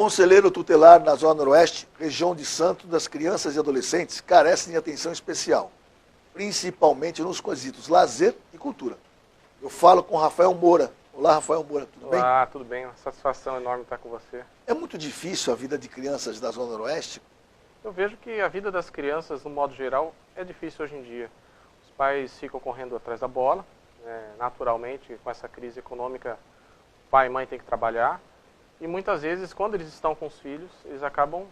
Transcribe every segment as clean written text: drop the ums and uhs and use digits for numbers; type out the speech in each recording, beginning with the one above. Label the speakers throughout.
Speaker 1: conselheiro tutelar na Zona Noroeste, região de Santos, das crianças e adolescentes carecem de atenção especial, principalmente nos quesitos lazer e cultura. Eu falo com Rafael Moura. Olá, Rafael Moura, tudo bem?
Speaker 2: Olá, tudo bem? Uma satisfação enorme estar com você.
Speaker 1: É muito difícil a vida de crianças da Zona Noroeste?
Speaker 2: Eu vejo que a vida das crianças, no modo geral, é difícil hoje em dia. Os pais ficam correndo atrás da bola, naturalmente, com essa crise econômica, pai e mãe têm que trabalhar. E muitas vezes, quando eles estão com os filhos, eles acabam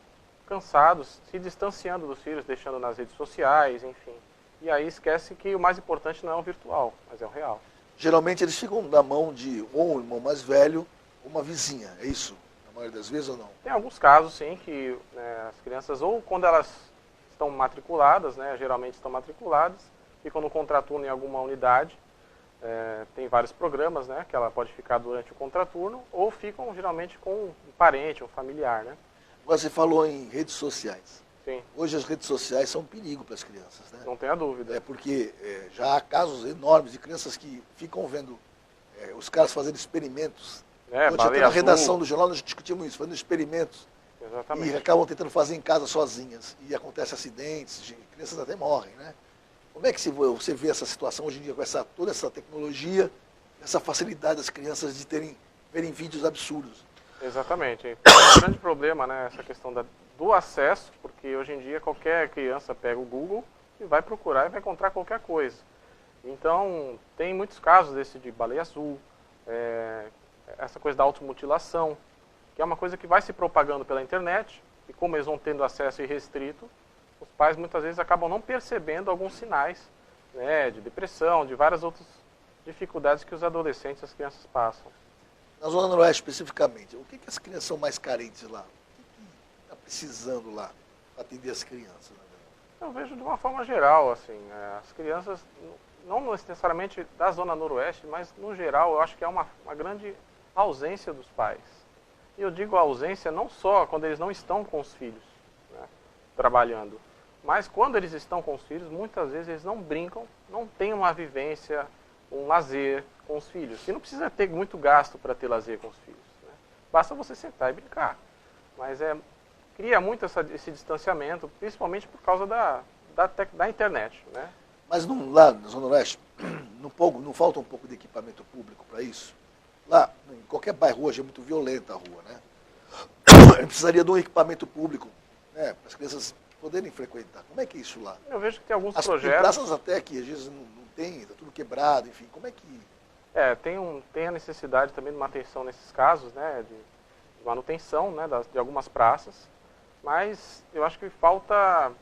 Speaker 2: cansados, se distanciando dos filhos, deixando nas redes sociais, enfim. E aí esquece que o mais importante não é o virtual, mas é o real.
Speaker 1: Geralmente eles ficam na mão de ou um irmão mais velho ou uma vizinha, é isso? Na maioria das vezes ou não?
Speaker 2: Tem alguns casos, sim, que as crianças, ou quando elas estão matriculadas, geralmente estão matriculadas, ficam no contraturno em alguma unidade, tem vários programas, que ela pode ficar durante o contraturno, ou ficam geralmente com um parente, um familiar,
Speaker 1: Agora você falou em redes sociais.
Speaker 2: Sim.
Speaker 1: Hoje as redes sociais são um perigo para as crianças, né?
Speaker 2: Não tenha dúvida.
Speaker 1: É porque já há casos enormes de crianças que ficam vendo os caras fazendo experimentos. Ontem até na redação do jornal nós discutimos isso, fazendo experimentos.
Speaker 2: Exatamente.
Speaker 1: E acabam tentando fazer em casa sozinhas. E acontecem acidentes, crianças até morrem, né? Como é que você vê essa situação hoje em dia com toda essa tecnologia, essa facilidade das crianças de verem vídeos absurdos?
Speaker 2: Exatamente. É um grande problema, essa questão do acesso, porque hoje em dia qualquer criança pega o Google e vai procurar e vai encontrar qualquer coisa. Então, tem muitos casos desse de baleia azul, essa coisa da automutilação, que é uma coisa que vai se propagando pela internet, e como eles vão tendo acesso irrestrito, os pais muitas vezes acabam não percebendo alguns sinais de depressão, de várias outras dificuldades que os adolescentes e as crianças passam.
Speaker 1: Na Zona Noroeste, especificamente, o que as crianças são mais carentes lá? O que está precisando lá para atender as crianças?
Speaker 2: Eu vejo de uma forma geral, assim, as crianças, não necessariamente da Zona Noroeste, mas no geral, eu acho que é uma grande ausência dos pais. E eu digo ausência não só quando eles não estão com os filhos, trabalhando, mas quando eles estão com os filhos, muitas vezes eles não brincam, não têm uma vivência, um lazer com os filhos. E não precisa ter muito gasto para ter lazer com os filhos. Basta você sentar e brincar. Mas cria muito esse distanciamento, principalmente por causa da internet.
Speaker 1: Mas lá na Zona Oeste, não falta um pouco de equipamento público para isso? Lá, em qualquer bairro hoje é muito violenta a rua, né? Precisaria de um equipamento público, para as crianças poderem frequentar. Como é que é isso lá?
Speaker 2: Eu vejo que tem alguns
Speaker 1: projetos... Tem praças até que às vezes não tem, está tudo quebrado, enfim, como é que...
Speaker 2: Tem a necessidade também de uma atenção nesses casos, de manutenção, de algumas praças, mas eu acho que falta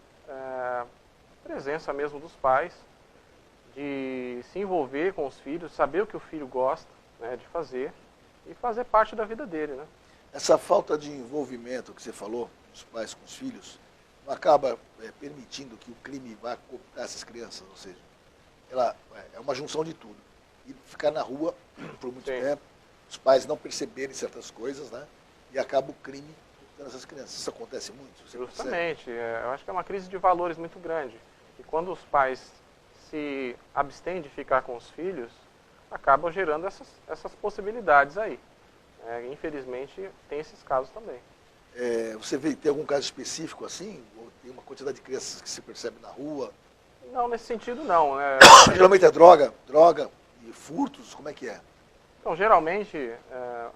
Speaker 2: presença mesmo dos pais, de se envolver com os filhos, saber o que o filho gosta de fazer e fazer parte da vida dele.
Speaker 1: Essa falta de envolvimento que você falou, dos pais com os filhos, não acaba permitindo que o crime vá cooptar essas crianças, ou seja, ela é uma junção de tudo. E ficar na rua por muito tempo, os pais não perceberem certas coisas, e acaba o crime cooptando essas crianças. Isso acontece muito?
Speaker 2: Justamente. Eu acho que é uma crise de valores muito grande. E quando os pais se abstêm de ficar com os filhos, acabam gerando essas possibilidades aí. Infelizmente, tem esses casos também.
Speaker 1: Você tem algum caso específico assim? Ou tem uma quantidade de crianças que se percebe na rua?
Speaker 2: Não, nesse sentido não.
Speaker 1: Geralmente é droga e furtos, como é que é?
Speaker 2: Então, geralmente,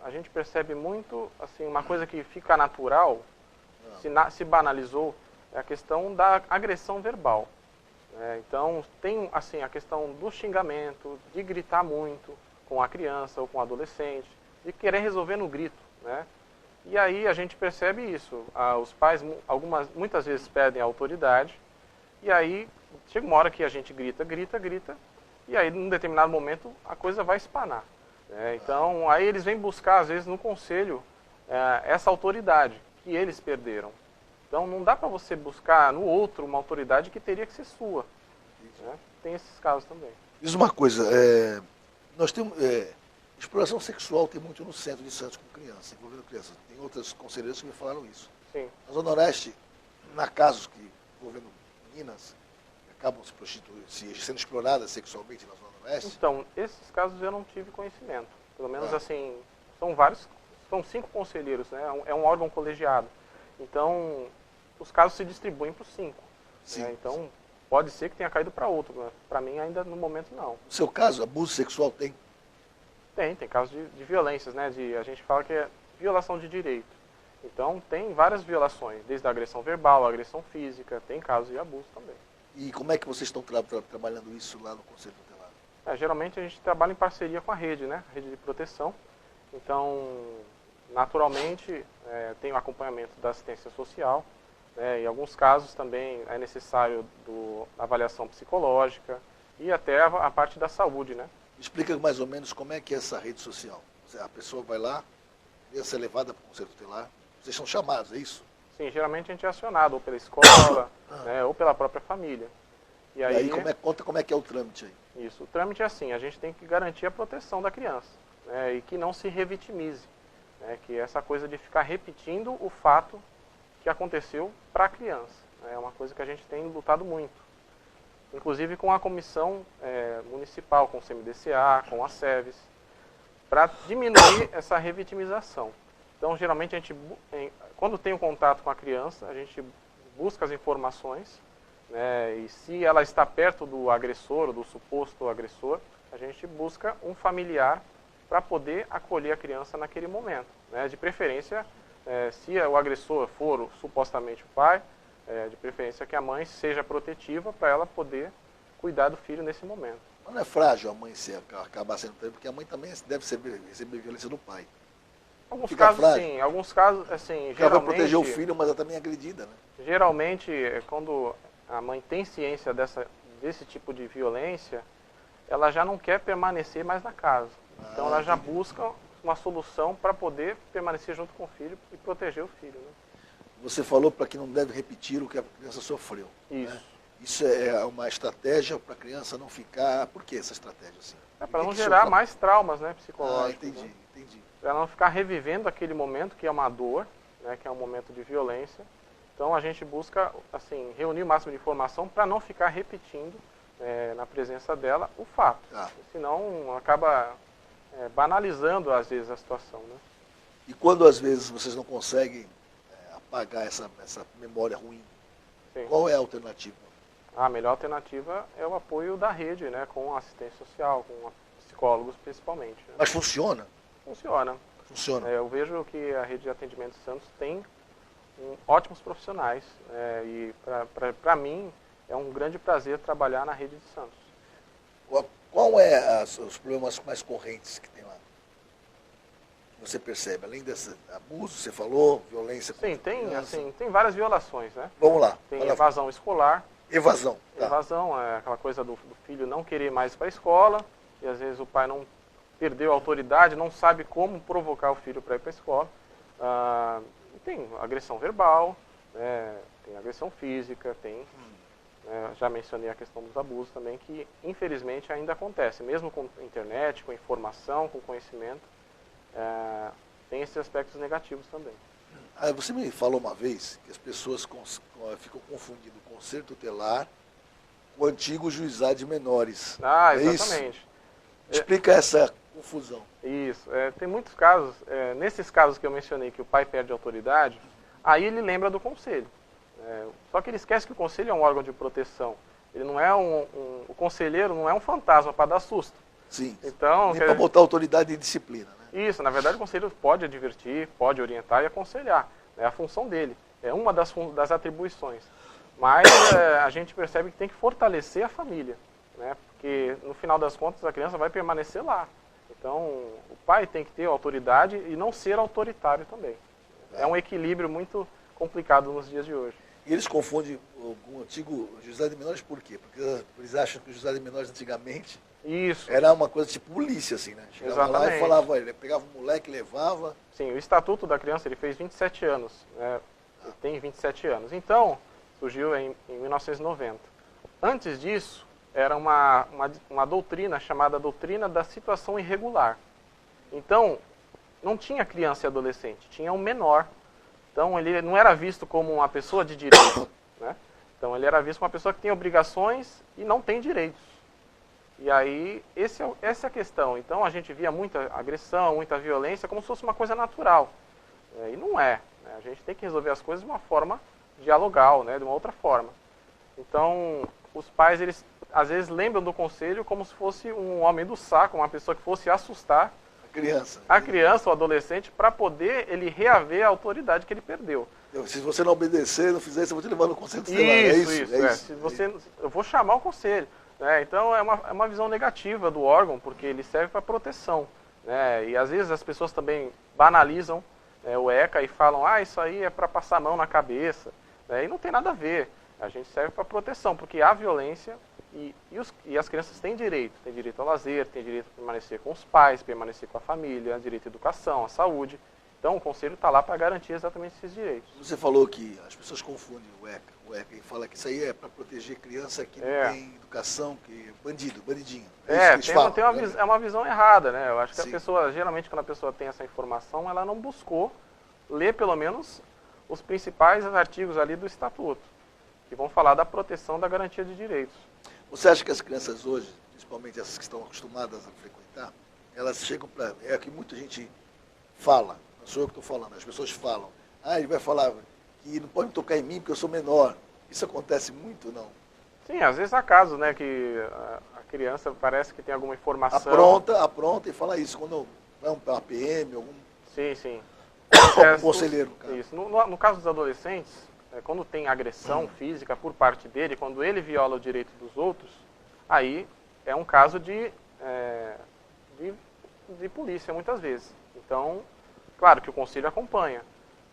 Speaker 2: a gente percebe muito, assim, uma coisa que fica natural, se banalizou, é a questão da agressão verbal. Então, tem assim, a questão do xingamento, de gritar muito com a criança ou com o adolescente, de querer resolver no grito. E aí a gente percebe isso. Os pais muitas vezes pedem autoridade, e aí chega uma hora que a gente grita, e aí num determinado momento a coisa vai espanar. Então aí eles vêm buscar às vezes no conselho essa autoridade que eles perderam. Então não dá para você buscar no outro uma autoridade que teria que ser sua. Tem esses casos também.
Speaker 1: Diz uma coisa, nós temos... exploração sexual tem muito no centro de Santos com crianças, envolvendo crianças. Tem outras conselheiras que me falaram isso.
Speaker 2: Sim.
Speaker 1: Na Zona Oeste, há casos envolvendo meninas que acabam sendo exploradas sexualmente na Zona Oeste.
Speaker 2: Então, esses casos eu não tive conhecimento. Pelo menos assim, são vários são 5 conselheiros, né? É um órgão colegiado. Então, os casos se distribuem para os 5. Né? Então, pode ser que tenha caído para outro. Né? Para mim, ainda no momento, não.
Speaker 1: No seu caso, abuso sexual tem?
Speaker 2: Tem casos de violências, né? A gente fala que é violação de direito. Então, tem várias violações, desde a agressão verbal, a agressão física, tem casos de abuso também.
Speaker 1: E como é que vocês estão trabalhando isso lá no Conselho Tutelar?
Speaker 2: Geralmente a gente trabalha em parceria com a rede, né? A rede de proteção. Então, naturalmente, tem o acompanhamento da assistência social. Em alguns casos também é necessário a avaliação psicológica e até a parte da saúde, né?
Speaker 1: Explica mais ou menos como é que é essa rede social. A pessoa vai lá, ia ser levada para o Conselho Tutelar. Vocês são chamados, é isso?
Speaker 2: Sim, geralmente a gente é acionado ou pela escola, né, ou pela própria família.
Speaker 1: E aí conta como é que é o trâmite aí.
Speaker 2: Isso, o trâmite é assim, a gente tem que garantir a proteção da criança, né, e que não se revitimize. Né, que essa coisa de ficar repetindo o fato que aconteceu para a criança. Né, é uma coisa que a gente tem lutado muito. Inclusive com a comissão municipal, com o CMDCA, com a SEVES, para diminuir essa revitimização. Então, geralmente, quando tem um contato com a criança, a gente busca as informações, né, e se ela está perto do agressor ou do suposto agressor, a gente busca um familiar para poder acolher a criança naquele momento. Né, de preferência, se o agressor for supostamente o pai, de preferência que a mãe seja protetiva para ela poder cuidar do filho nesse momento.
Speaker 1: Mas não é frágil a mãe acabar sendo presa, porque a mãe também deve receber violência do pai.
Speaker 2: Alguns casos, sim. Alguns casos, assim, geralmente...
Speaker 1: Ela vai proteger o filho, mas ela também é agredida, né?
Speaker 2: Geralmente, quando a mãe tem ciência desse tipo de violência, ela já não quer permanecer mais na casa. Então, ela já busca uma solução para poder permanecer junto com o filho e proteger o filho, né?
Speaker 1: Você falou para que não deve repetir o que a criança sofreu.
Speaker 2: Isso.
Speaker 1: Né? Isso é uma estratégia para a criança não ficar... Por que essa estratégia assim?
Speaker 2: Para não gerar mais traumas, né, psicológicos.
Speaker 1: Entendi,
Speaker 2: né?
Speaker 1: entendi.
Speaker 2: Para não ficar revivendo aquele momento que é uma dor, né, que é um momento de violência. Então a gente busca assim, reunir o máximo de informação para não ficar repetindo na presença dela o fato. Senão acaba banalizando às vezes a situação. Né?
Speaker 1: E quando às vezes vocês não conseguem apagar essa memória ruim, sim, qual é a alternativa?
Speaker 2: A melhor alternativa é o apoio da rede, né, com assistência social, com psicólogos principalmente. Né?
Speaker 1: Mas funciona?
Speaker 2: Funciona.
Speaker 1: Funciona.
Speaker 2: Eu vejo que a rede de atendimento Santos tem ótimos profissionais. E para mim é um grande prazer trabalhar na rede de Santos.
Speaker 1: Qual é os problemas mais correntes que tem lá? Que você percebe? Além desse abuso, você falou, violência contra criança.
Speaker 2: Sim, tem várias violações, né?
Speaker 1: Vamos lá.
Speaker 2: Tem evasão escolar.
Speaker 1: Evasão. Tá.
Speaker 2: Evasão é aquela coisa do filho não querer mais ir para a escola, e às vezes o pai não perdeu a autoridade, não sabe como provocar o filho para ir para a escola. Tem agressão verbal, tem agressão física, tem, já mencionei a questão dos abusos também, que infelizmente ainda acontece, mesmo com internet, com informação, com conhecimento, tem esses aspectos negativos também.
Speaker 1: Você me falou uma vez que as pessoas ficam confundindo o Conselho Tutelar com o antigo Juizado de Menores.
Speaker 2: Exatamente.
Speaker 1: Isso? Explica essa confusão.
Speaker 2: Isso. Tem muitos casos, nesses casos que eu mencionei que o pai perde a autoridade, aí ele lembra do conselho. Só que ele esquece que o conselho é um órgão de proteção. Ele não é o conselheiro não é um fantasma para dar susto.
Speaker 1: Sim.
Speaker 2: Então,
Speaker 1: nem para botar autoridade e disciplina. Né?
Speaker 2: Isso, na verdade o conselho pode advertir, pode orientar e aconselhar. É a função dele. É uma das atribuições. Mas a gente percebe que tem que fortalecer a família. Né? Porque no final das contas a criança vai permanecer lá. Então o pai tem que ter autoridade e não ser autoritário também. É um equilíbrio muito complicado nos dias de hoje.
Speaker 1: E eles confundem com o antigo juizado de menores por quê? Porque eles acham que o juizado de menores antigamente era uma coisa tipo polícia, assim, né? Chegava lá e falava, ele pegava um moleque, levava...
Speaker 2: Sim, o Estatuto da Criança ele fez 27 anos, né? Ele tem 27 anos. Então, surgiu em 1990. Antes disso, era uma doutrina chamada doutrina da situação irregular. Então, não tinha criança e adolescente, tinha um menor. Então, ele não era visto como uma pessoa de direito, né? Então, ele era visto como uma pessoa que tem obrigações e não tem direitos. E aí, essa é a questão. Então, a gente via muita agressão, muita violência, como se fosse uma coisa natural. E não é. Né? A gente tem que resolver as coisas de uma forma dialogal, né? De uma outra forma. Então, os pais, eles às vezes lembram do conselho como se fosse um homem do saco, uma pessoa que fosse assustar a criança ou adolescente para poder ele reaver a autoridade que ele perdeu.
Speaker 1: Se você não obedecer, não fizer isso, eu vou te levar no conselho tutelar. É isso.
Speaker 2: Se você, eu vou chamar o conselho. Né? Então, é uma visão negativa do órgão, porque ele serve para proteção. Né? E às vezes as pessoas também banalizam o ECA e falam, isso aí é para passar a mão na cabeça. Né? E não tem nada a ver. A gente serve para proteção, porque há violência e as crianças têm direito ao lazer, têm direito a permanecer com os pais, permanecer com a família, direito à educação, à saúde. Então o conselho está lá para garantir exatamente esses direitos.
Speaker 1: Você falou que as pessoas confundem o ECA e fala que isso aí é para proteger criança que não tem educação, que é bandidinho.
Speaker 2: É uma visão errada, né? Eu acho que a pessoa, geralmente quando a pessoa tem essa informação, ela não buscou ler pelo menos os principais artigos ali do Estatuto, que vão falar da proteção da garantia de direitos.
Speaker 1: Você acha que as crianças hoje, principalmente essas que estão acostumadas a frequentar, elas chegam para... É que muita gente fala, não sou eu que estou falando, as pessoas falam, ele vai falar que não pode tocar em mim porque eu sou menor. Isso acontece muito, não?
Speaker 2: Sim, às vezes há casos, né, que a criança parece que tem alguma informação...
Speaker 1: Apronta e fala isso, quando vai uma PM, algum...
Speaker 2: Sim.
Speaker 1: Um conselheiro. Cara.
Speaker 2: Isso. No caso dos adolescentes, quando tem agressão física por parte dele, quando ele viola o direito dos outros, aí é um caso de polícia, muitas vezes. Então, claro que o conselho acompanha,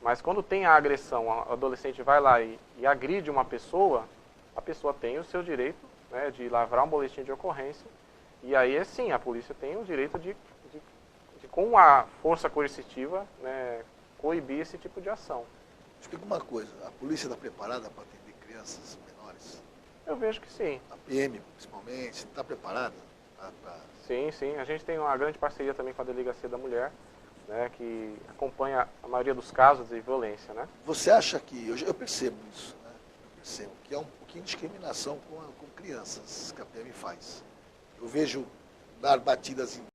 Speaker 2: mas quando tem a agressão, o adolescente vai lá e agride uma pessoa, a pessoa tem o seu direito, né, de lavrar um boletim de ocorrência, e aí sim, a polícia tem o direito de com a força coercitiva, né, coibir esse tipo de ação.
Speaker 1: Explica uma coisa, a polícia está preparada para atender crianças menores?
Speaker 2: Eu vejo que sim.
Speaker 1: A PM, principalmente, está preparada?
Speaker 2: Sim, a gente tem uma grande parceria também com a Delegacia da Mulher, né, que acompanha a maioria dos casos de violência. Né?
Speaker 1: Você acha que, eu percebo isso, né? Eu percebo que há um pouquinho de discriminação com crianças que a PM faz. Eu vejo dar batidas em